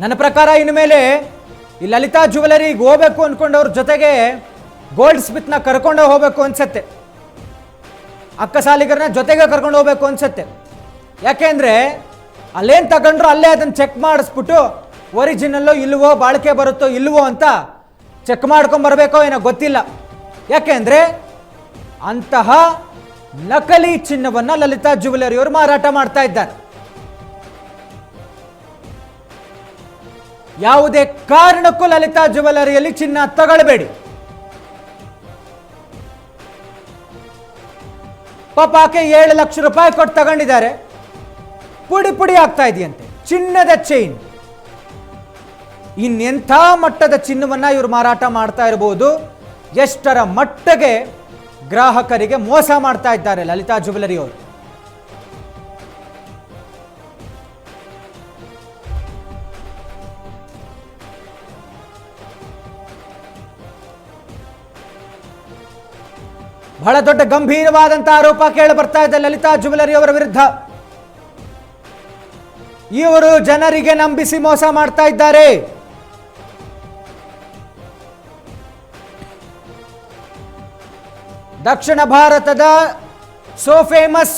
ನನ್ನ ಪ್ರಕಾರ ಇನ್ನು ಮೇಲೆ ಈ ಲಲಿತಾ ಜ್ಯುವೆಲರಿಗೆ ಹೋಗಬೇಕು ಅಂದ್ಕೊಂಡವ್ರ ಜೊತೆಗೆ ಗೋಲ್ಡ್ ಸ್ಮಿತ್ನ ಕರ್ಕೊಂಡು ಹೋಗಬೇಕು ಅನ್ಸತ್ತೆ, ಅಕ್ಕ ಸಾಲಿಗರನ್ನ ಜೊತೆಗೆ ಕರ್ಕೊಂಡು ಹೋಗಬೇಕು ಅನ್ಸತ್ತೆ. ಯಾಕೆಂದರೆ ಅಲ್ಲೇನು ತಗೊಂಡ್ರು ಅಲ್ಲೇ ಅದನ್ನು ಚೆಕ್ ಮಾಡಿಸ್ಬಿಟ್ಟು ಒರಿಜಿನಲ್ಲೋ ಇಲ್ವೋ ಬಾಳಿಕೆ ಬರುತ್ತೋ ಇಲ್ವೋ ಅಂತ ಚೆಕ್ ಮಾಡ್ಕೊಂಬರ್ಬೇಕೋ ಏನೋ ಗೊತ್ತಿಲ್ಲ. ಯಾಕೆಂದರೆ ಅಂತಹ ನಕಲಿ ಚಿನ್ನವನ್ನು ಲಲಿತಾ ಜ್ಯುವೆಲರಿಯವರು ಮಾರಾಟ ಮಾಡ್ತಾ ಇದ್ದಾರೆ. ಯಾವುದೇ ಕಾರಣಕ್ಕೂ ಲಲಿತಾ ಜ್ಯುವೆಲರಿಯಲ್ಲಿ ಚಿನ್ನ ತಗೊಳ್ಬೇಡಿ. ಪಾಪ ಆಕೆ 7 ಲಕ್ಷ ರೂಪಾಯಿ ಕೊಟ್ಟು ತಗೊಂಡಿದ್ದಾರೆ, ಪುಡಿ ಪುಡಿ ಆಗ್ತಾ ಇದೆಯಂತೆ ಚಿನ್ನದ ಚೈನ್. ಇನ್ನೆಂಥ ಮಟ್ಟದ ಚಿನ್ನವನ್ನ ಇವರು ಮಾರಾಟ ಮಾಡ್ತಾ ಇರಬಹುದು, ಎಷ್ಟರ ಮಟ್ಟಿಗೆ ಗ್ರಾಹಕರಿಗೆ ಮೋಸ ಮಾಡ್ತಾ ಇದ್ದಾರೆ ಲಲಿತಾ ಜ್ಯುವೆಲರಿ ಅವರು. ಬಹಳ ದೊಡ್ಡ ಗಂಭೀರವಾದಂತಹ ಆರೋಪ ಕೇಳಿ ಬರ್ತಾ ಇದೆ ಲಲಿತಾ ಜ್ಯುವೆಲರಿ ಅವರ ವಿರುದ್ಧ. ಇವರು ಜನರಿಗೆ ನಂಬಿಸಿ ಮೋಸ ಮಾಡ್ತಾ ಇದ್ದಾರೆ. ದಕ್ಷಿಣ ಭಾರತದ ಸೋ ಫೇಮಸ್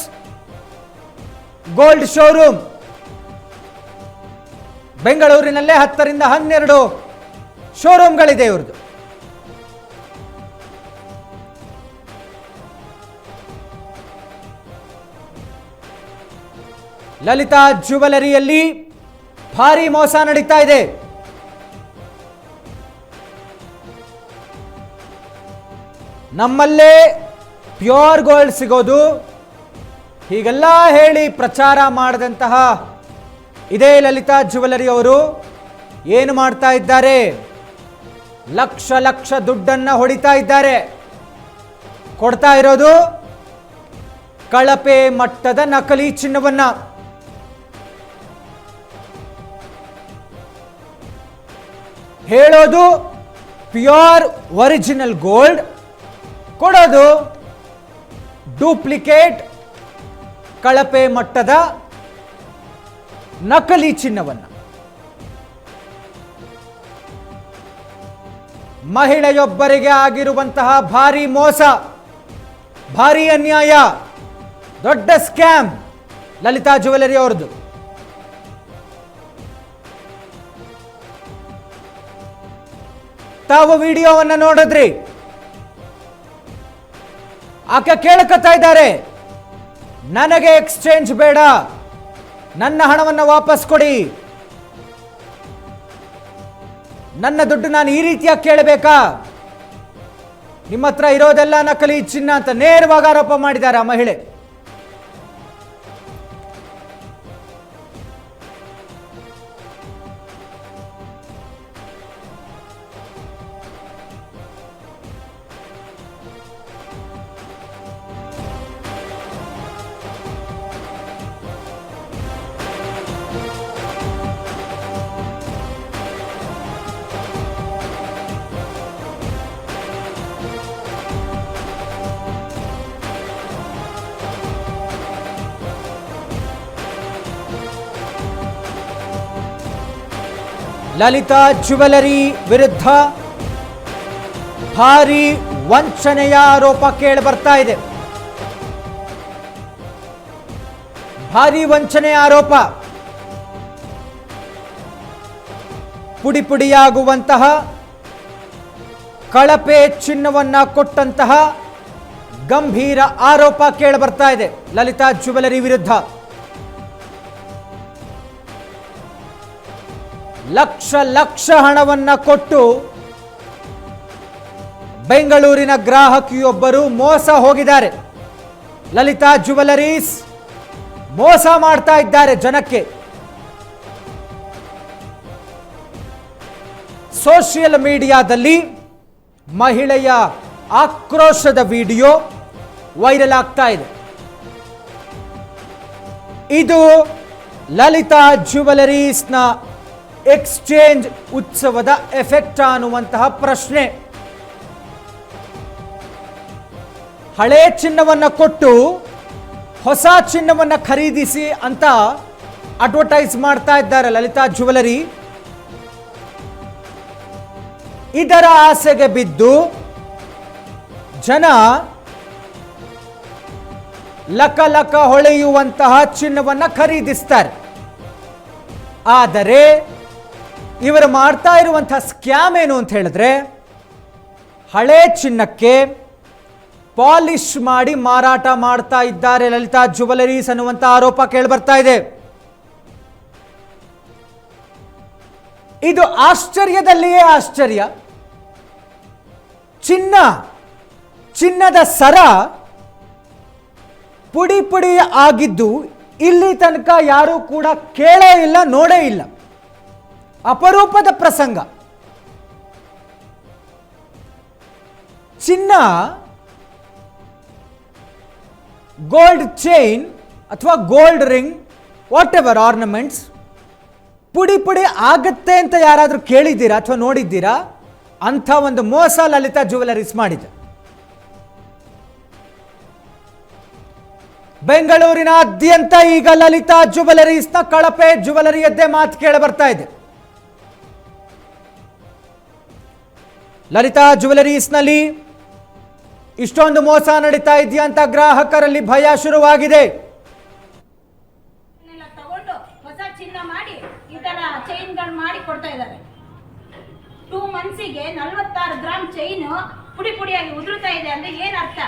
ಗೋಲ್ಡ್ ಶೋರೂಮ್ ಬೆಂಗಳೂರಿನಲ್ಲೇ 10 ರಿಂದ 12 ಶೋರೂಮ್ಗಳಿದೆ ಇವ್ರದ್ದು. ಲಲಿತಾ ಜ್ಯುವೆಲರಿಯಲ್ಲಿ ಭಾರಿ ಮೋಸ ನಡೀತಾ ಇದೆ. ನಮ್ಮಲ್ಲೇ ಪ್ಯೂರ್ ಗೋಲ್ಡ್ ಸಿಗೋದು ಹೀಗೆಲ್ಲ ಹೇಳಿ ಪ್ರಚಾರ ಮಾಡಿದಂತಹ ಇದೇ ಲಲಿತಾ ಜ್ಯುವೆಲರಿ ಅವರು ಏನು ಮಾಡ್ತಾ ಇದ್ದಾರೆ? ಲಕ್ಷ ಲಕ್ಷ ದುಡ್ಡನ್ನು ಹೊಡಿತಾ ಇದ್ದಾರೆ. ಕೊಡ್ತಾ ಇರೋದು ಕಳಪೆ ಮಟ್ಟದ ನಕಲಿ ಚಿನ್ನವನ್ನ. ಹೇಳೋದು ಪ್ಯೂರ್ ಒರಿಜಿನಲ್ ಗೋಲ್ಡ್, ಕೊಡೋದು ಡೂಪ್ಲಿಕೇಟ್ ಕಳಪೆ ಮಟ್ಟದ ನಕಲಿ ಚಿನ್ನವನ್ನ. ಮಹಿಳೆಯೊಬ್ಬರಿಗೆ ಆಗಿರುವಂತಹ ಭಾರಿ ಮೋಸ, ಭಾರಿ ಅನ್ಯಾಯ, ದೊಡ್ಡ ಸ್ಕ್ಯಾಮ್ ಲಲಿತಾ ಜ್ಯುವೆಲರಿ ಅವರದು. ತಾವು ವಿಡಿಯೋವನ್ನು ನೋಡಿದ್ರಿ. ಆಕೆ ಕೇಳ್ಕೊತಾ ಇದ್ದಾರೆ, ನನಗೆ ಎಕ್ಸ್ಚೇಂಜ್ ಬೇಡ, ನನ್ನ ಹಣವನ್ನು ವಾಪಸ್ ಕೊಡಿ, ನನ್ನ ದುಡ್ಡು ನಾನು ಈ ರೀತಿಯಾಗಿ ಕೇಳಬೇಕಾ? ನಿಮ್ಮ ಹತ್ರ ಇರೋದೆಲ್ಲ ನಕಲಿ ಚಿನ್ನ ಅಂತ ನೇರವಾಗಿ ಆರೋಪ ಮಾಡಿದ್ದಾರೆ ಆ ಮಹಿಳೆ. ಲಲಿತಾ ಜ್ಯುವೆಲರಿ ವಿರುದ್ಧ ಭಾರಿ ವಂಚನೆಯ ಆರೋಪ ಕೇಳಿ ಬರ್ತಾ ಇದೆ. ಭಾರಿ ವಂಚನೆಯ ಆರೋಪ. ಪುಡಿ ಪುಡಿಯಾಗುವಂತಹ ಕಳಪೆ ಚಿನ್ನವನ್ನ ಕೊಟ್ಟಂತಹ ಗಂಭೀರ ಆರೋಪ ಕೇಳಿ ಬರ್ತಾ ಇದೆ ಲಲಿತಾ ಜ್ಯುವೆಲರಿ ವಿರುದ್ಧ. ಲಕ್ಷ ಲಕ್ಷ ಹಣವನ್ನ ಕೊಟ್ಟು ಬೆಂಗಳೂರಿನ ಗ್ರಾಹಕಿಯೊಬ್ಬರು ಮೋಸ ಹೋಗಿದ್ದಾರೆ. ಲಲಿತಾ ಜ್ಯುವೆಲರೀಸ್ ಮೋಸ ಮಾಡ್ತಾ ಇದ್ದಾರೆ ಜನಕ್ಕೆ. ಸೋಷಿಯಲ್ ಮೀಡಿಯಾದಲ್ಲಿ ಮಹಿಳೆಯ ಆಕ್ರೋಶದ ವಿಡಿಯೋ ವೈರಲ್ ಆಗ್ತಾ ಇದೆ. ಇದು ಲಲಿತಾ ಜ್ಯುವೆಲರೀಸ್ನ ಎಕ್ಸ್ಚೇಂಜ್ ಉತ್ಸವದ ಎಫೆಕ್ಟ್ ಅನ್ನುವಂತಹ ಪ್ರಶ್ನೆ. ಹಳೆ ಚಿನ್ನವನ್ನು ಕೊಟ್ಟು ಹೊಸ ಚಿನ್ನವನ್ನು ಖರೀದಿಸಿ ಅಂತ ಅಡ್ವರ್ಟೈಸ್ ಮಾಡ್ತಾ ಇದ್ದಾರೆ ಲಲಿತಾ ಜ್ಯುವೆಲರಿ. ಇದರ ಆಸೆಗೆ ಬಿದ್ದು ಜನ ಲಕ ಲಕ ಹೊಳೆಯುವಂತಹ ಚಿನ್ನವನ್ನು ಖರೀದಿಸ್ತಾರೆ. ಆದರೆ ಇವರು ಮಾಡ್ತಾ ಇರುವಂತಹ ಸ್ಕ್ಯಾಮ್ ಏನು ಅಂತ ಹೇಳಿದ್ರೆ, ಹಳೆ ಚಿನ್ನಕ್ಕೆ ಪಾಲಿಶ್ ಮಾಡಿ ಮಾರಾಟ ಮಾಡ್ತಾ ಇದ್ದಾರೆ ಲಲಿತಾ ಜ್ಯುವೆಲರೀಸ್ ಅನ್ನುವಂಥ ಆರೋಪ ಕೇಳಿಬರ್ತಾ ಇದೆ. ಇದು ಆಶ್ಚರ್ಯದಲ್ಲಿಯೇ ಆಶ್ಚರ್ಯ. ಚಿನ್ನದ ಸರ ಪುಡಿ ಪುಡಿ ಆಗಿದ್ದು ಇಲ್ಲಿ ತನಕ ಯಾರೂ ಕೂಡ ಕೇಳೇ ಇಲ್ಲ, ನೋಡೇ ಇಲ್ಲ. ಅಪರೂಪದ ಪ್ರಸಂಗ. ಚಿನ್ನ, ಗೋಲ್ಡ್ ಚೈನ್ ಅಥವಾ gold ring, what ever ornaments ಪುಡಿ ಪುಡಿ ಆಗತ್ತೆ ಅಂತ ಯಾರಾದರೂ ಕೇಳಿದ್ದೀರಾ ಅಥವಾ ನೋಡಿದ್ದೀರಾ? ಅಂಥ ಒಂದು ಮೋಸ ಲಲಿತಾ ಜ್ಯುವೆಲರೀಸ್ ಮಾಡಿದೆ. ಬೆಂಗಳೂರಿನಾದ್ಯಂತ ಈಗ ಲಲಿತಾ ಜ್ಯುವೆಲರೀಸ್ನ ಕಳಪೆ ಜ್ಯುವೆಲರಿಯದ್ದೇ ಮಾತು ಕೇಳಿ ಬರ್ತಾ ಇದೆ. ಲಲಿತಾ ಜ್ಯುವೆಲರೀಸ್ನಲ್ಲಿ ಇಷ್ಟೊಂದು ಮೋಸ ನಡೀತಾ ಇದೆಯಾ ಅಂತ ಗ್ರಾಹಕರಲ್ಲಿ ಭಯ ಶುರುವಾಗಿದೆ. ತಗೊಂಡು ಹೊಸ ಚಿನ್ನ ಮಾಡಿ ಈ ತರ ಚೈನ್ಗಳು ಮಾಡಿ ಕೊಡ್ತಾ ಇದ್ದಾರೆ. 2 ಮಂತ್ಸಿಗೆ 46 ಗ್ರಾಮ್ ಚೈನ್ ಪುಡಿ ಪುಡಿಯಾಗಿ ಉದುರುತ್ತಾ ಇದೆ ಅಂದ್ರೆ ಏನ್ ಅರ್ಥ?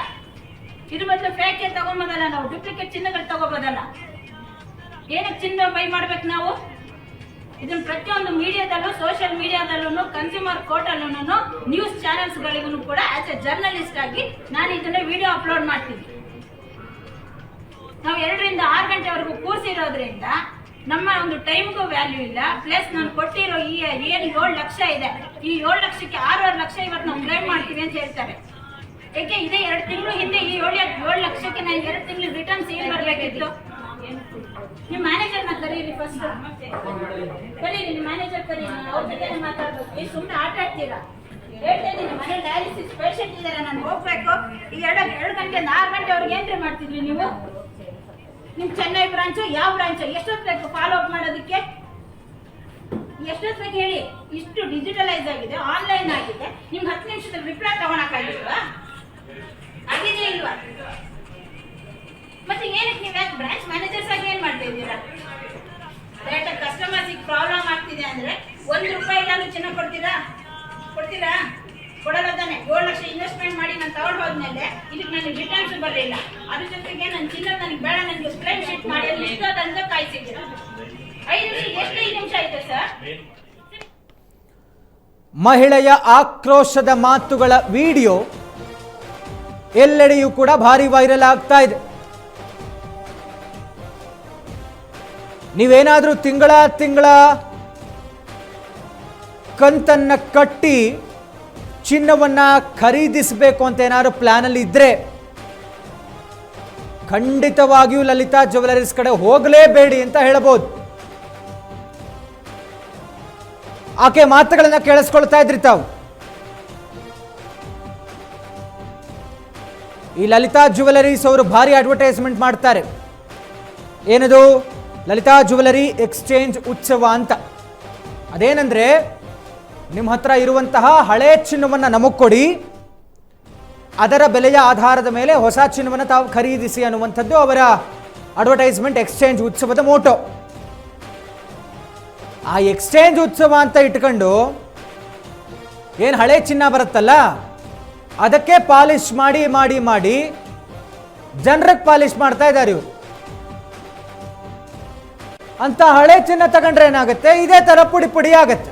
ಇದ್ರ ಬದಲು ಫೇಕ್ ತಗೊಂಬೋದಲ್ಲ, ನಾವು ಡೂಪ್ಲಿಕೇಟ್ ಚಿನ್ನಗಳು ತಗೋಬೋದಲ್ಲ. ಏನಕ್ಕೆ ಚಿನ್ನ ಬೈ ಮಾಡ್ಬೇಕು ನಾವು? ಇದನ್ನ ಪ್ರತಿಯೊಂದು ಮೀಡಿಯಾದಲ್ಲೂ, ಸೋಷಿಯಲ್ ಮೀಡಿಯಾದಲ್ಲೂ, ಕನ್ಸ್ಯೂಮರ್ ಕೋರ್ಟ್ ಅಲ್ಲೂ, ನ್ಯೂಸ್ ಚಾನೆಲ್ಸ್ ಗಳಿಗೂ ಕೂಡ ಆಸ್ ಎ ಜರ್ನಲಿಸ್ಟ್ ಆಗಿ ನಾನು ಇದನ್ನ ವಿಡಿಯೋ ಅಪ್ಲೋಡ್ ಮಾಡ್ತೀನಿ. ನಾವು 2 ರಿಂದ 6 ಗಂಟೆವರೆಗೂ ಕೂರಿಸಿರೋದ್ರಿಂದ ನಮ್ಮ ಒಂದು ಟೈಮ್ಗೂ ವ್ಯಾಲ್ಯೂ ಇಲ್ಲ. ಪ್ಲಸ್ ನಾನು ಕೊಟ್ಟಿರೋ ಈ ಏನು 7 ಲಕ್ಷ ಇದೆ, ಈ 7 ಲಕ್ಷಕ್ಕೆ 6.5 ಲಕ್ಷ ಇವತ್ತು ನಾವು ಕ್ಲೈಮ್ ಮಾಡ್ತೀವಿ ಅಂತ ಹೇಳ್ತಾರೆ. ಯಾಕೆ ಇದೇ 2 ತಿಂಗಳು ಹಿಂದೆ ಈ 7 ಲಕ್ಷಕ್ಕೆ ನಾನು 2 ತಿಂಗಳು ರಿಟರ್ನ್ಸ್ ಏನ್ ಬರ್ಬೇಕಿತ್ತು? ನಿಮ್ಮ ಮ್ಯಾನೇಜರ್ನ ಕರೀರಿ, ಫಸ್ಟ್ ಕರೀರಿ, ನಿಮ್ಮ ಮ್ಯಾನೇಜರ್ ಕರೀರಿ, ಅವ್ರ ಜೊತೆ ಮಾತಾಡ್ಬೇಕು. ಸುಮ್ಮನೆ ಆಟ ಆಡ್ತೀರಾ? ಹೇಳ್ತಾ ಇದ್ದೀನಿ, ಮನೆ ಡಯಾಲಿಸಿಸ್ ಪೇಷಂಟ್ ಇದ್ದಾರೆ, ನಾನು ಹೋಗ್ಬೇಕು. ಈ 2 ಗಂಟೆಯಿಂದ 6 ಗಂಟೆವರೆಗೆ ಏನ್ರಿ ಮಾಡ್ತಿದ್ರಿ ನೀವು? ನಿಮ್ ಚೆನ್ನೈ ಬ್ರಾಂಚು ಯಾವ ಬ್ರಾಂಚು? ಎಷ್ಟೊತ್ತು ಬೇಕು ಫಾಲೋ ಅಪ್ ಮಾಡೋದಕ್ಕೆ? ಎಷ್ಟೊತ್ತು ಬೇಕು ಹೇಳಿ? ಇಷ್ಟು ಡಿಜಿಟಲೈಸ್ ಆಗಿದೆ, ಆನ್ಲೈನ್ ಆಗಿದೆ. ನಿಮ್ಗೆ 10 ನಿಮಿಷದಲ್ಲಿ ರಿಪ್ಲೈ ತಗೊಳಕ್ಕಾಗಿಲ್ವಾ? ಆಗಿದೆ ಇಲ್ವಾ? ಮತ್ತೆ ಏನಕ್ಕೆ ನೀವು ಯಾಕೆ ಬ್ರಾಂಚ್ ಮ್ಯಾನೇಜರ್ಸ್ ಆಗಿ ಏನ್ ಮಾಡ್ತಾ ಇದ್ದೀರಾ? ಡೈರೆಕ್ಟ್ ಕಸ್ಟಮರ್ಸ್ ಪ್ರಾಬ್ಲಮ್ ಆಗ್ತಿದೆ ಅಂದ್ರೆ 1 ರೂಪಾಯಿ ಇಲ್ಲಾಂದ್ರೂ ಚಿನ್ನ ಕೊಡ್ತೀರಾ? ಕೊಡಲ್ಲ ತಾನೆ. 7 ಲಕ್ಷ ಇನ್ವೆಸ್ಟ್ಮೆಂಟ್ ಮಾಡಿ ನಾನು ತಗೊಂಡು ಹೋದ್ಮೇಲೆ ಇದಕ್ಕೆ ನನಗೆ ರಿಟರ್ನ್ಸ್ ಬರಲಿಲ್ಲ. ಅದ್ರ ಜೊತೆಗೆ ನನ್ನ ಚಿನ್ನ ನನಗೆ ಬೇಡ, ನನಗೆ ಕ್ಲೈಮ್ ಶೀಟ್ ಮಾಡಿ ಇಷ್ಟೊಂದಂತ ಕಾಯಿಸಿದ್ದೀರಾ. 5 ನಿಮಿಷ ಆಯ್ತು ಸರ್. ಮಹಿಳೆಯ ಆಕ್ರೋಶದ ಮಾತುಗಳ ವಿಡಿಯೋ ಎಲ್ಲೆಡೆಯೂ ಕೂಡ ಭಾರಿ ವೈರಲ್ ಆಗ್ತಾ ಇದೆ. ನೀವೇನಾದರೂ ತಿಂಗಳ ಕಂತನ್ನ ಕಟ್ಟಿ ಚಿನ್ನವನ್ನ ಖರೀದಿಸಬೇಕು ಅಂತ ಏನಾದ್ರು ಪ್ಲಾನ್ ಅಲ್ಲಿ ಇದ್ರೆ ಖಂಡಿತವಾಗಿಯೂ ಲಲಿತಾ ಜ್ಯುವೆಲರೀಸ್ ಕಡೆ ಹೋಗಲೇಬೇಡಿ ಅಂತ ಹೇಳಬಹುದು. ಆಕೆ ಮಾತುಗಳನ್ನ ಕೇಳಿಸ್ಕೊಳ್ತಾ ಇದ್ರಿ ತಾವು. ಈ ಲಲಿತಾ ಜ್ಯುವೆಲರೀಸ್ ಅವರು ಭಾರಿ ಅಡ್ವರ್ಟೈಸ್ಮೆಂಟ್ ಮಾಡ್ತಾರೆ. ಏನದು? ಲಲಿತಾ ಜ್ಯುವೆಲರಿ ಎಕ್ಸ್ಚೇಂಜ್ ಉತ್ಸವ ಅಂತ. ಅದೇನಂದ್ರೆ, ನಿಮ್ಮ ಹತ್ರ ಇರುವಂತಹ ಹಳೆ ಚಿನ್ನವನ್ನು ನಮಗೆ ಕೊಡಿ, ಅದರ ಬೆಲೆಯ ಆಧಾರದ ಮೇಲೆ ಹೊಸ ಚಿನ್ನವನ್ನು ತಾವು ಖರೀದಿಸಿ ಅನ್ನುವಂಥದ್ದು ಅವರ ಅಡ್ವರ್ಟೈಸ್ಮೆಂಟ್, ಎಕ್ಸ್ಚೇಂಜ್ ಉತ್ಸವದ ಮೋಟೋ. ಆ ಎಕ್ಸ್ಚೇಂಜ್ ಉತ್ಸವ ಅಂತ ಇಟ್ಕೊಂಡು ಏನು ಹಳೆ ಚಿನ್ನ ಬರುತ್ತಲ್ಲ, ಅದಕ್ಕೆ ಪಾಲಿಶ್ ಮಾಡಿ ಮಾಡಿ ಮಾಡಿ ಜನರಿಗೆ ಪಾಲಿಶ್ ಮಾಡ್ತಾ ಇದ್ದಾರೆ ಇವರು. ಅಂತ ಹಳೆ ಚಿನ್ನ ತಗೊಂಡ್ರೆ ಏನಾಗುತ್ತೆ? ಇದೇ ತರ ಪುಡಿ ಪುಡಿ ಆಗತ್ತೆ.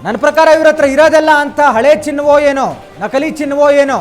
ನನ್ನ ಪ್ರಕಾರ ಇವ್ರ ಹತ್ರ ಇರೋದೆಲ್ಲ ಅಂತ ಹಳೆ ಚಿನ್ನವೋ ಏನೋ, ನಕಲಿ ಚಿನ್ನವೋ ಏನೋ.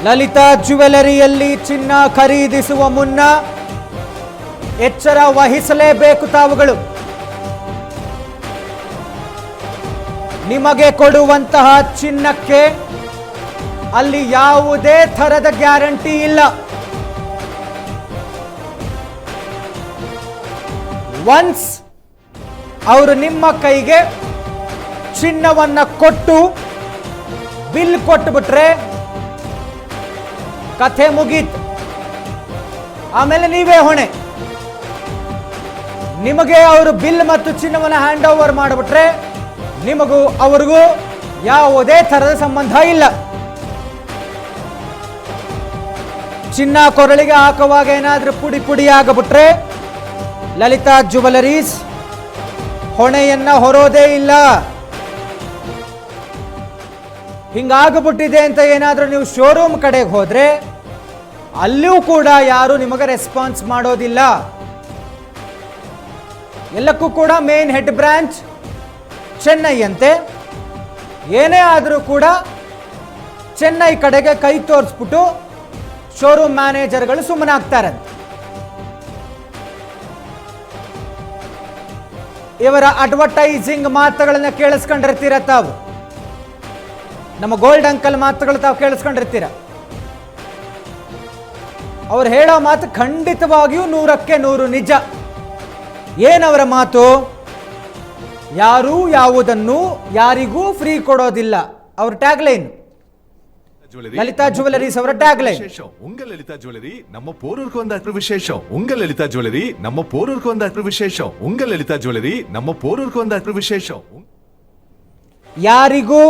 ಲಲಿತಾ ಜ್ಯುವೆಲರಿಯಲ್ಲಿ ಚಿನ್ನ ಖರೀದಿಸುವ ಮುನ್ನ ಎಚ್ಚರ ವಹಿಸಲೇಬೇಕು ತಾವುಗಳು. ನಿಮಗೆ ಕೊಡುವಂತಹ ಚಿನ್ನಕ್ಕೆ ಅಲ್ಲಿ ಯಾವುದೇ ಥರದ ಗ್ಯಾರಂಟಿ ಇಲ್ಲ. ಒನ್ಸ್ ಅವರು ನಿಮ್ಮ ಕೈಗೆ ಚಿನ್ನವನ್ನ ಕೊಟ್ಟು ಬಿಲ್ ಕೊಟ್ಟುಬಿಟ್ರೆ ಕಥೆ ಮುಗೀತು. ಆಮೇಲೆ ನೀವೇ ಹೊಣೆ. ನಿಮಗೆ ಅವರು ಬಿಲ್ ಮತ್ತು ಚಿನ್ನವನ್ನು ಹ್ಯಾಂಡ್ ಓವರ್ ಮಾಡಿಬಿಟ್ರೆ ನಿಮಗೂ ಅವರಿಗೂ ಯಾವುದೇ ಥರದ ಸಂಬಂಧ ಇಲ್ಲ. ಚಿನ್ನ ಕೊರಳಿಗೆ ಹಾಕುವಾಗ ಏನಾದರೂ ಪುಡಿ ಪುಡಿ ಆಗಿಬಿಟ್ರೆ ಲಲಿತಾ ಜ್ಯುವೆಲರೀಸ್ ಹೊಣೆಯನ್ನ ಹೊರೋದೇ ಇಲ್ಲ. ಹಿಂಗಾಗ್ಬಿಟ್ಟಿದೆ ಅಂತ ಏನಾದರೂ ನೀವು ಶೋರೂಮ್ ಕಡೆಗೆ ಹೋದ್ರೆ ಅಲ್ಲೂ ಕೂಡ ಯಾರು ನಿಮಗೆ ರೆಸ್ಪಾನ್ಸ್ ಮಾಡೋದಿಲ್ಲ. ಎಲ್ಲಕ್ಕೂ ಕೂಡ ಮೇನ್ ಹೆಡ್ ಬ್ರಾಂಚ್ ಚೆನ್ನೈ ಅಂತೆ. ಏನೇ ಆದರೂ ಕೂಡ ಚೆನ್ನೈ ಕಡೆಗೆ ಕೈ ತೋರಿಸ್ಬಿಟ್ಟು ಶೋರೂಮ್ ಮ್ಯಾನೇಜರ್ಗಳು ಸುಮ್ಮನಾಗ್ತಾರಂತೆ. ಇವರ ಅಡ್ವರ್ಟೈಸಿಂಗ್ ಮಾತುಗಳನ್ನ ಕೇಳಿಸ್ಕೊಂಡಿರ್ತೀರ ತಾವು. ನಮ್ಮ ಗೋಲ್ಡ್ ಅಂಕಲ್ ಮಾತುಗಳು ತಾವು ಕೇಳಿಸ್ಕೊಂಡಿರ್ತೀರ. ಅವ್ರು ಹೇಳೋ ಮಾತು ಖಂಡಿತವಾಗಿಯೂ 100ಕ್ಕೆ 100 ನಿಜ. ಏನವರ ಮಾತು? ಯಾರೂ ಯಾವುದನ್ನು ಯಾರಿಗೂ ಫ್ರೀ ಕೊಡೋದಿಲ್ಲ. ಅವ್ರ ಟ್ಯಾಗ್ಲೈನ್, லலிதா ஜுவல்லரிஸ் அவர டேக்லைன். உங்க லலிதா ஜுவல்லரி நம்ம போரூருக்கு வந்தாக்கு விசேஷம். உங்க லலிதா ஜுவல்லரி நம்ம போரூருக்கு வந்தாக்கு விசேஷம். உங்க லலிதா ஜுவல்லரி நம்ம போரூருக்கு வந்தாக்கு ವಿಶೇಷம். ಯಾರಿಗೂ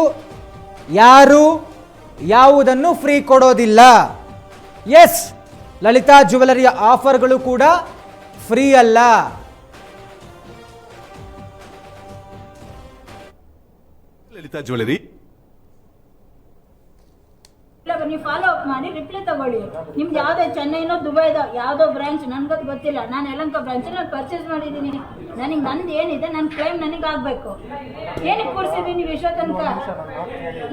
ಯಾರು ಯಾವುದನ್ನು ಫ್ರೀ ಕೊಡೋದಿಲ್ಲ. ಎಸ್, ಲಲಿತಾ ಜ್ಯುವೆಲರಿಯ ಆಫರ್ಗಳು ಕೂಡ ಫ್ರೀ ಅಲ್ಲ. ಲಲಿತಾ ಜ್ಯುವೆಲರಿ ನೀವು ಫಾಲೋ ಅಪ್ ಮಾಡಿ ರಿಪ್ಲೈ ತಗೊಳ್ಳಿ. ನಿಮ್ದು ಯಾವುದೇ ಚೆನ್ನೈನೋ ದುಬೈದ ಯಾವುದೋ ಬ್ರಾಂಚ್ ನನ್ಗದು ಗೊತ್ತಿಲ್ಲ. ನಾನು ಯಲಹಂಕ ಬ್ರಾಂಚ್ ನಾನು ಪರ್ಚೇಸ್ ಮಾಡಿದ್ದೀನಿ. ನನಗೆ ನಂದು ಏನಿದೆ ನನ್ನ ಕ್ಲೈಮ್ ನನಗೆ ಆಗಬೇಕು. ಏನಕ್ಕೆ ಕೂರಿಸಿದ್ರಿ ನೀವು ಇಷ್ಟೋ ತನಕ?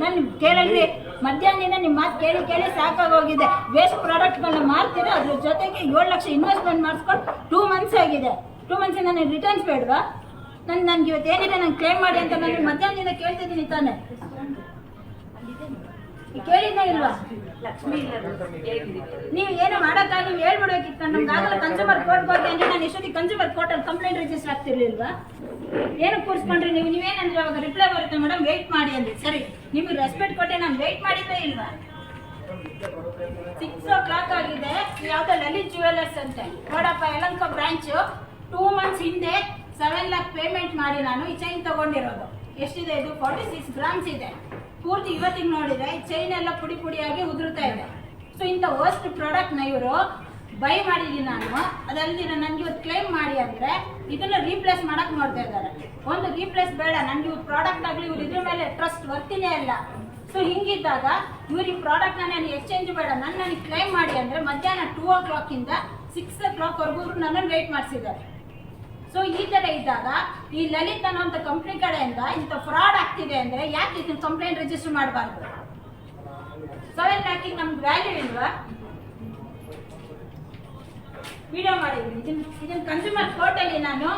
ನಾನು ಕೇಳಲ್ರಿ. ಮಧ್ಯಾಹ್ನ ನಿಮ್ಮ ಮಾತು ಕೇಳಿ ಕೇಳಿ ಸಾಕಾಗೋಗಿದೆ. ವೇಸ್ಟ್ ಪ್ರಾಡಕ್ಟ್ಗಳನ್ನ ಮಾರ್ತೀರಾ, ಅದ್ರ ಜೊತೆಗೆ 7 ಲಕ್ಷ ಇನ್ವೆಸ್ಟ್ಮೆಂಟ್ ಮಾಡಿಸ್ಕೊಂಡು 2 ಮಂತ್ಸ್ ಆಗಿದೆ. 2 ಮಂತ್ಸ್ ನನಗೆ ರಿಟರ್ನ್ಸ್ ಬೇಡವಾ? ನನ್ಗೆ ಇವತ್ತು ಏನಿದೆ ನಾನು ಕ್ಲೈಮ್ ಮಾಡಿ ಅಂತ ನಾನು ಮಧ್ಯಾಹ್ನದಿಂದ ಕೇಳ್ತಿದ್ದೀನಿ ತಾನೆ. ಕೇಳಿದ್ನ ಇಲ್ವಾ? ನೀವು ಏನು ಮಾಡಕ್ಕ ನೀವು ಹೇಳ್ಬಿಡ್ಬೇಕಿತ್ತು. ನಮ್ಗೆ ಆಗಲ್ಲ ಕನ್ಸ್ಯೂಮರ್ ಕೋರ್ಟ್ ಬಗ್ಗೆ ಅಂದ್ರೆ ನಾನು ಎಷ್ಟೊತ್ತಿಗೆ ಕನ್ಸ್ಯೂಮರ್ ಕೋರ್ಟ್ ಅಲ್ಲಿ ಕಂಪ್ಲೇಂಟ್ ರಿಜಿಸ್ಟರ್ ಆಗ್ತಿರ್ಲಿಲ್ವಾ? ಏನಕ್ಕೆ ಕೂರಿಸ್ಕೊಂಡ್ರಿ ನೀವು? ನೀವೇನಂದ್ರೆ ಅವಾಗ ರಿಪ್ಲೈ ಬರುತ್ತೆ ಮೇಡಮ್ ವೆಯ್ಟ್ ಮಾಡಿ ಅಂದ್ರಿ. ಸರಿ, ನಿಮಗೆ ರೆಸ್ಪೆಕ್ಟ್ ಕೊಟ್ಟೆ ನಾನು ವೆಯ್ಟ್ ಮಾಡಿದ್ದೇ ಇಲ್ವಾ? 6 o'clock ಆಗಿದೆ. ಯಾವ್ದೋ ಲಲಿತ್ ಜ್ಯುವೆಲರ್ಸ್ ಅಂತೆ ನೋಡಪ್ಪ, ಯಲಹಂಕ ಬ್ರಾಂಚ್ 2 ಮಂತ್ಸ್ ಹಿಂದೆ 7 lakh ಪೇಮೆಂಟ್ ಮಾಡಿ ನಾನು ಈ ಚೈನ್ ತಗೊಂಡಿರೋದು. ಎಷ್ಟಿದೆ ಇದು? 46 grams ಇದೆ. ಪೂರ್ತಿ ಇವತ್ತಿಗೆ ನೋಡಿದ್ರೆ ಈ ಚೈನ್ ಎಲ್ಲ ಪುಡಿ ಪುಡಿಯಾಗಿ ಉದುರುತ್ತಾ ಇದೆ. ಸೊ ಇಂಥ ವರ್ಸ್ಟ್ ಪ್ರಾಡಕ್ಟ್ನ ಇವರು ಬೈ ಮಾಡಿದ್ದೀನಿ ನಾನು. ಅದಲ್ದಿರ ನನಗೆ ಇವತ್ತು ಕ್ಲೈಮ್ ಮಾಡಿ ಅಂದರೆ ಇದನ್ನ ರೀಪ್ಲೇಸ್ ಮಾಡಕ್ಕೆ ನೋಡ್ತಾ ಇದ್ದಾರೆ. ಒಂದು ರೀಪ್ಲೇಸ್ ಬೇಡ ನನಗೆ. ಇವ್ರ ಪ್ರಾಡಕ್ಟ್ ಆಗಲಿ ಇವ್ರು ಇದ್ರ ಮೇಲೆ ಟ್ರಸ್ಟ್ ವರ್ತಿನೇ ಇಲ್ಲ. ಸೊ ಹಿಂಗಿದ್ದಾಗ ಇವ್ರಿಗೆ ಪ್ರಾಡಕ್ಟ್ನ ನಾನು ಎಕ್ಸ್ಚೇಂಜ್ ಬೇಡ, ನನಗೆ ಕ್ಲೈಮ್ ಮಾಡಿ ಅಂದರೆ ಮಧ್ಯಾಹ್ನ 2 o'clock ಇಂದ 6 o'clock ವರೆಗೂ ನನ್ನನ್ನು ವೆಯ್ಟ್ ಮಾಡಿಸಿದ್ದಾರೆ. ಸೊ ಈ ತರ ಇದ್ದಾಗ ಈ ಲಲಿತ್ ಅನ್ನೋಂಥ ಕಂಪ್ನಿ ಕಡೆಯಿಂದ ಇಂಥ ಫ್ರಾಡ್ ಆಗ್ತಿದೆ ಅಂದ್ರೆ ಯಾಕೆ ಇದನ್ನ ಕಂಪ್ಲೇಂಟ್ ರಿಜಿಸ್ಟರ್ ಮಾಡಬಾರ್ದು? 7 lakh ನಮ್ಗೆ ವ್ಯಾಲ್ಯೂ ಇಲ್ವಾ? ವಿಡಿಯೋ ಮಾಡಿದ್ದೀನಿ. ಇದನ್ನ ಕನ್ಸ್ಯೂಮರ್ ಕೋರ್ಟ್ ಅಲ್ಲಿ ನಾನು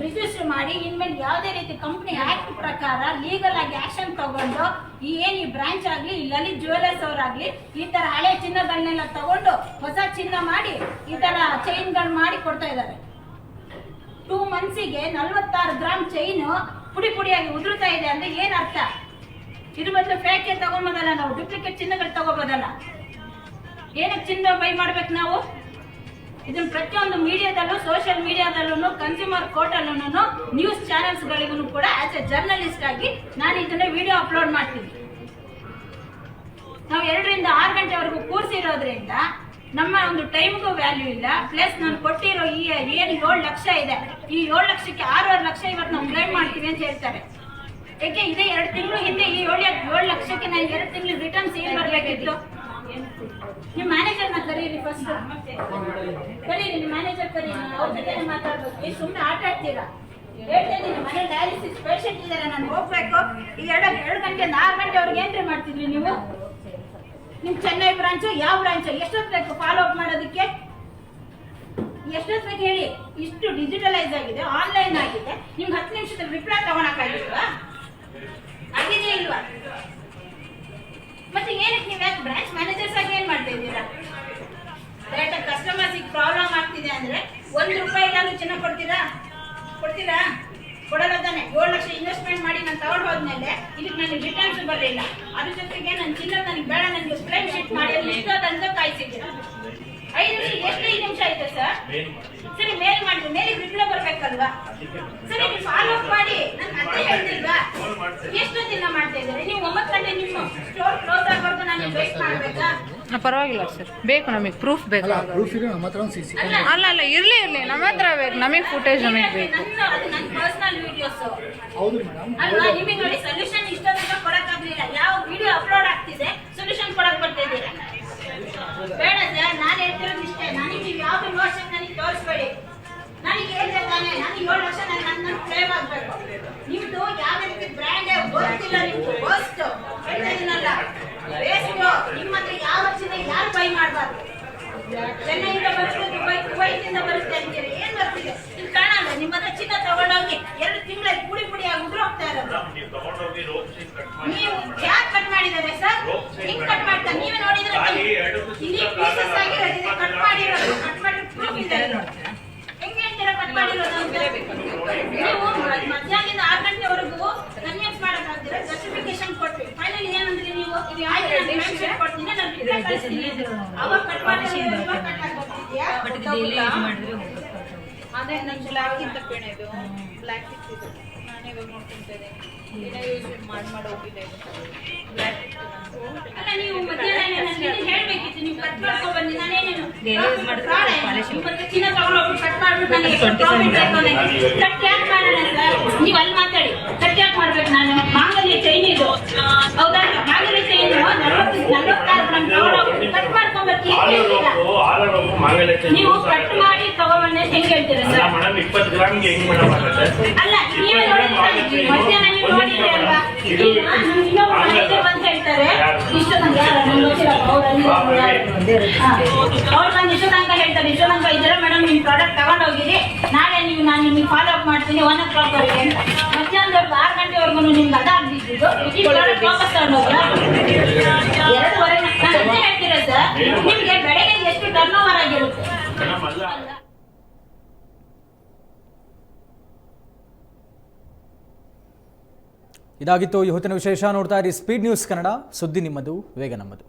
ರಿಜಿಸ್ಟರ್ ಮಾಡಿ ಇನ್ಮೇಲೆ ಯಾವುದೇ ರೀತಿ ಕಂಪ್ನಿ ಆಕ್ಟ್ ಪ್ರಕಾರ ಲೀಗಲ್ ಆಗಿ ಆಕ್ಷನ್ ತಗೊಂಡು ಈ ಬ್ರಾಂಚ್ ಆಗ್ಲಿ ಈ ಲಲಿತ್ ಜ್ಯುವೆಲರ್ಸ್ ಅವರಾಗ್ಲಿ ಈ ತರ ಹಳೆ ಚಿನ್ನಗಳನ್ನೆಲ್ಲ ತಗೊಂಡು ಹೊಸ ಚಿನ್ನ ಮಾಡಿ ಈ ತರ ಚೈನ್ಗಳು ಮಾಡಿ ಕೊಡ್ತಾ ಇದ್ದಾರೆ. 2 ಮಂತ್ಸಿಗೆ 46 ಗ್ರಾಮ್ ಚೈನ್ ಪುಡಿ ಪುಡಿಯಾಗಿ ಉದುರುತ್ತಾ ಇದೆ ಅಂದ್ರೆ ಏನ್ ಅರ್ಥ? ಇದ್ರ ಬದಲು ಫೇಕ್ ತಗೊಂಬೋದಲ್ಲ, ನಾವು ಡುಪ್ಲಿಕೇಟ್ ಚಿನ್ನಗಳು ತಗೋಬೋದಲ್ಲ. ಏನಕ್ಕೆ ಚಿನ್ನ ಬೈ ಮಾಡ್ಬೇಕು ನಾವು? ಇದನ್ನ ಪ್ರತಿಯೊಂದು ಮೀಡಿಯಾದಲ್ಲೂ ಸೋಷಿಯಲ್ ಮೀಡಿಯಾದಲ್ಲೂ ಕನ್ಸ್ಯೂಮರ್ ಕೋರ್ಟ್ ಅಲ್ಲೂ ನ್ಯೂಸ್ ಚಾನೆಲ್ಸ್ ಗಳಿಗೂ ಕೂಡ ಆಸ್ ಎ ಜರ್ನಲಿಸ್ಟ್ ಆಗಿ ನಾನು ಇದನ್ನ ವಿಡಿಯೋ ಅಪ್ಲೋಡ್ ಮಾಡ್ತೀನಿ. ನಾವು 2 ರಿಂದ 6 ಗಂಟೆವರೆಗೂ ಕೂರಿಸಿರೋದ್ರಿಂದ ನಮ್ಮ ಒಂದು ಟೈಮ್ಗೂ ವ್ಯಾಲ್ಯೂ ಇಲ್ಲ. ಪ್ಲಸ್ ನಾನು ಕೊಟ್ಟಿರೋ ಈ ಏನು 7 ಲಕ್ಷ ಇದೆ, ಈ 7 ಲಕ್ಷಕ್ಕೆ 6 ಲಕ್ಷ ಇವತ್ತು ನಾವು ಕ್ಲೈಮ್ ಮಾಡ್ತೀವಿ ಅಂತ ಹೇಳ್ತಾರೆ. ಯಾಕೆ ಇದೇ 2 ತಿಂಗಳು ಹಿಂದೆ ಈ 7 ಲಕ್ಷಕ್ಕೆ ನಾನು 2 ತಿಂಗಳು ರಿಟರ್ನ್ಸ್ ಏನ್ ಬರ್ಬೇಕಿತ್ತು? ನಿಮ್ಮ ಮ್ಯಾನೇಜರ್ನ ಕರೀರಿ, ಫಸ್ಟ್ ಕರೀರಿ, ನಿಮ್ಮ ಮ್ಯಾನೇಜರ್ ಕರೀರಿ, ಅವ್ರ ಜೊತೆ ಮಾತಾಡ್ಬೇಕು. ಸುಮ್ಮನೆ ಆಟ ಆಡ್ತೀರಾ? ಹೇಳ್ತೇನೆ, ಮನೆ ಡಯಾಲಿಸಿಸ್ ಪೇಷಂಟ್ ಇದ್ದಾರೆ, ನಾನು ಹೋಗ್ಬೇಕು. ಈ 2 ಗಂಟೆಯಿಂದ 6 ಗಂಟೆವರೆಗೆ ಏನ್ರಿ ಮಾಡ್ತಿದ್ರಿ ನೀವು? ನಿಮ್ ಚೆನ್ನೈ ಬ್ರಾಂಚ್ ಯಾವ ಬ್ರಾಂಚ್? ಎಷ್ಟೊತ್ತು ಬೇಕು ಫಾಲೋ ಅಪ್ ಮಾಡೋದಕ್ಕೆ? ಎಷ್ಟೊತ್ತು ಬೇಕು ಹೇಳಿ? ಇಷ್ಟು ಡಿಜಿಟಲೈಸ್ ಆಗಿದೆ, ಆನ್ಲೈನ್ ಆಗಿದೆ. ನಿಮ್ಗೆ 10 ನಿಮಿಷದಲ್ಲಿ ರಿಪ್ಲೈ ತಗೊಳಕ್ಕಾಗಿಲ್ವಾ? ಇಲ್ವಾ? ಮತ್ತೆ ಏನಕ್ಕೆ ನೀವು ಯಾಕೆ ಬ್ರಾಂಚ್ ಮ್ಯಾನೇಜರ್ಸ್ ಆಗಿ ಏನ್ ಮಾಡ್ತಾ ಇದ್ದೀರಾ? ಡೈರೆಕ್ಟ್ ಕಸ್ಟಮರ್ಸ್ ಪ್ರಾಬ್ಲಮ್ ಆಗ್ತಿದೆ ಅಂದ್ರೆ 1 ರೂಪಾಯಿ ಇಲ್ಲಾಂದ್ರೂ ಚಿನ್ನ ಕೊಡ್ತೀರಾ? ಕೊಡಲ್ಲ ತಾನೆ. 7 ಲಕ್ಷ ಇನ್ವೆಸ್ಟ್ಮೆಂಟ್ ಮಾಡಿ ನಾನು ತಗೊಂಡು ಹೋದ್ಮೇಲೆ ಇದಕ್ಕೆ ನನಗೆ ರಿಟರ್ನ್ಸ್ ಬರಲಿಲ್ಲ. ಅದ್ರ ಜೊತೆಗೆ ನನ್ನ ಚಿನ್ನ ನನಗೆ ಬೇಡ, ನನಗೆ ಕ್ಲೈಮ್ ಶೀಟ್ ಮಾಡಿ ಇಷ್ಟೊಂದಂತ ಕಾಯಿಸಿದ್ದೀರಾ. 5 ನಿಮಿಷ ಎಷ್ಟು 5 ನಿಮಿಷ ಆಯ್ತಾ ಸರ್? ಸರಿ ಮೇಲ್ ಮಾಡಿದ್ರೆ ಮೇಲೆ ರಿಪ್ಲೈ ಬರ್ಬೇಕಲ್ವಾ? ಸರಿ ನೀವು ಫಾಲೋ ಅಪ್ ಮಾಡಿ. ನಾನು ಅದೇ ಹೇಳ್ತಿಲ್ವಾ? ಎಷ್ಟೊತ್ತಿನ ಮಾಡ್ತಾ ಇದ್ದಾರೆ ನೀವು? 9 ಗಂಟೆ ನಿಮ್ಮ ಸ್ಟೋರ್ ಕ್ಲೋಸ್ ಆಗೋದು ನಾನು ವೇಟ್ ಮಾಡ್ಬೇಕಾ? ಪರವಾಗಿಲ್ಲ ಸರ್, ಬೇಕು ನಮಗೆ ಪ್ರೂಫ್ ಬೇಕು. ಅಲ್ಲ ಇರ್ಲಿ ನಮ್ಮ ಹತ್ರ ಬೇಕು, ನಮಗೆ ಫುಟೇಜ್ ನಮಗೆ ಬೇಕು. ನನ್ನ ಪರ್ಸನಲ್ ವಿಡಿಯೋಸ್ ಅಲ್ವಾ? ನಿಮಗೆ ನೋಡಿ ಸೊಲ್ಯೂಷನ್ ಇಷ್ಟೊಂದು ಕೊಡಕ್ಕಾಗ್ಲಿಲ್ಲ. ಯಾವ ವಿಡಿಯೋ ಅಪ್ಲೋಡ್ ಆಗ್ತಿದೆ ಸೊಲ್ಯೂಷನ್ ಕೊಡಕ್ ಬರ್ತಾ ಇದ್ದೀರಾ? ಬೇಡ ಸರ್, ನಾನು ಹೇಳ್ತಿರೋದು ಇಷ್ಟೇ. ನನಗೆ ನೀವು ಯಾವ್ದು ನೋಟ್ಸ್ ನನಗೆ ತೋರಿಸ್ಬೇಡಿ. ನನಗೆ ಹೇಳಿದ್ರೆ ತಾನೇ ನನಗೆ 7 ಲಕ್ಷ ನನ್ನ ಕ್ಲೇಮ್ ಆಗ್ಬೇಕು. ನಿಮ್ದು ಯಾವ ರೀತಿ ಬ್ರ್ಯಾಂಡ್ ಗೊತ್ತಿಲ್ಲ, ನಿಮ್ದು ವರ್ಸ್ಟ್ ಹೇಳ್ತಾ ಇದೀನಲ್ಲ, ವೇಸ್ಟ್. ನಿಮ್ಮ ಹತ್ರ ಯಾವ ಚಿನ್ನ ಯಾರು ಬೈ ಮಾಡಬಾರ್ದು. ಚೆನ್ನೈಯಿಂದ ಬರುತ್ತೆ, ಕುವೈತಿಂದ ಬರುತ್ತೆ ಅಂತೀರಿ. ಏನ್ ಬರ್ತಿದೆ ನಿಮ್ ಕಾಣಲ್ಲ. ನಿಮ್ಮ ಹತ್ರ ಚಿನ್ನ ತಗೊಂಡೋಗಿ 2 ತಿಂಗಳ ಪುಡಿ ಆಗಿ ಉದುರೋಗ್ತಾ ಇರೋದು. ನೀವು ಯಾಕೆ ಕಟ್ ಮಾಡಿದ್ದಾರೆ ಸರ್? ಹಿಂಗ್ ಕಟ್ ಮಾಡ್ತಾರೆ ನೀವೇ ನೋಡಿದ್ರೆ ಇಲ್ಲಿ ಪೀಸಸ್ ಆಗಿರೋದಿದೆ. ಕಟ್ ಮಾಡಿರೋದು ಪ್ರೂಫ್ ಇದೆ. ಹೆಂಗೆ ಹೇಳ್ತೀರಾ ಕಟ್ ಮಾಡಿರೋದು ಅಂತ? ನೀವು ಮಧ್ಯಾಹ್ನದಿಂದ 6 ಗಂಟೆವರೆಗೂ ಕನ್ವಿನ್ಸ್ ಮಾಡಕ್ಕಾಗ್ತೀರಾ? ಜಸ್ಟಿಫಿಕೇಶನ್ ಕೊಟ್ರಿ. ಫೈನಲ್ ಏನಂದ್ರೆ ನೀವು ಇದು ಆಯ್ತು ಕೊಡ್ತೀನಿ, ನಾನು ರಿಪ್ಲೈ ಕಳಿಸ್ತೀನಿ. ಅವಾಗ ಕಟ್ ಮಾಡಿದ್ರೆ ಕಟ್ ಆಗ್ತಿದ್ಯಾ? ಅದೇ ನನ್ನ ಬ್ಲ್ಯಾಕ್ ಇಂತ ಪೇಣೆ ಇದು ಬ್ಲ್ಯಾಕ್ ಇತ್ತು. ನಾನೇ ಇವಾಗ ನೋಡ್ಕೊಂತಿದ್ದೆ, ದಿನ ಯೂಸ್ ಮಾಡಿ ಹೋಗಿದೆ ಬ್ಲ್ಯಾಕ್. ಅಲ್ಲ ನೀವು ಮಧ್ಯಾಹ್ನ ನನಗೆ ಹೇಳ್ಬೇಕಿತ್ತು. ನೀವು ಕಟ್ ಮಾಡ್ಕೊಂಡು ಬನ್ನಿ. ನಾನೇನೇನು ಚಿನ್ನ ತಗೊಂಡೋಗ್ಬಿಟ್ಟು ಕಟ್ ಮಾಡ್ಬಿಟ್ಟು ನನಗೆ ಪ್ರಾಫಿಟ್ ಬೇಕು. ಕಟ್ ಯಾಕೆ ಮಾಡೋಣ ಸರ್? ನೀವು ಅಲ್ಲಿ ಮಾತಾಡಿ. ಕಟ್ ಯಾಕೆ ಮಾಡ್ಬೇಕು? ನಾನು ಮಾಂಗಲ್ಯ ಚೈನ್ ಇದು ಹೌದಾ? ಮಾಂಗಲ್ಯ ಚೈನ್ 46 ಗ್ರಾಮ್ ತಗೊಂಡೋಗ್ಬಿಟ್ಟು ಕಟ್ ಮಾಡ್ಕೊಂಡ್ಬರ್ತೀವಿ. ನೀವು ಕಟ್ ಮಾಡಿ ತಗೊಂಡ್ಬಂದ್ರೆ ಹೆಂಗ್ ಹೇಳ್ತೀರಾ ಸರ್? ಅಲ್ಲ ನೀವೇ ನೋಡಿ, ಮಧ್ಯಾಹ್ನ ನೀವು ನೋಡಿದ್ರಿ ಅಲ್ವಾ? ಇನ್ನೊಬ್ಬ ಮ್ಯಾನೇಜರ್ ಬಂದು ಹೇಳ್ತಾರೆ ಇಷ್ಟು ನಂಗೆ ಅವ್ರು ಬಂದು ಇಷ್ಟು ತನಕ ಹೇಳ್ತಾರೆ, ಇಷ್ಟು ತನಕ ಇದ್ರೆ ಮೇಡಮ್ ನಿಮ್ ಪ್ರಾಡಕ್ಟ್ ತಗೊಂಡೋಗಿರಿ, ನಾಳೆ ನಾನು ನಿಮಗೆ ಫಾಲೋ ಅಪ್ ಮಾಡ್ತೀನಿ 1 o'clock ವರೆಗೆ ಅಂತ. ಮಧ್ಯಾಹ್ನದವರೆಗೂ 6 ಗಂಟೆವರೆಗೂ ನಿಮ್ಗೆ ಅದಾಗ್ಬಿದ್ದು ಈ ಪ್ರಾಡಕ್ಟ್ ವಾಪಸ್ ತಗೊಂಡೋದ್ರ 2:30 ನಾನು ಅದೇ ಹೇಳ್ತೀರಾ ಸರ್? ನಿಮ್ಗೆ ಬೆಳಗ್ಗೆ ಎಷ್ಟು ಟರ್ನ್ ಓವರ್ ಆಗಿರುತ್ತೆ? ಇದಾಗಿತ್ತು ಈ ಹೊತ್ತಿನ ವಿಶೇಷ. ನೋಡ್ತಾ ಇರಿ ಸ್ಪೀಡ್ ನ್ಯೂಸ್ ಕನ್ನಡ, ಸುದ್ದಿ ನಿಮ್ಮದು, ವೇಗ ನಮ್ಮದು.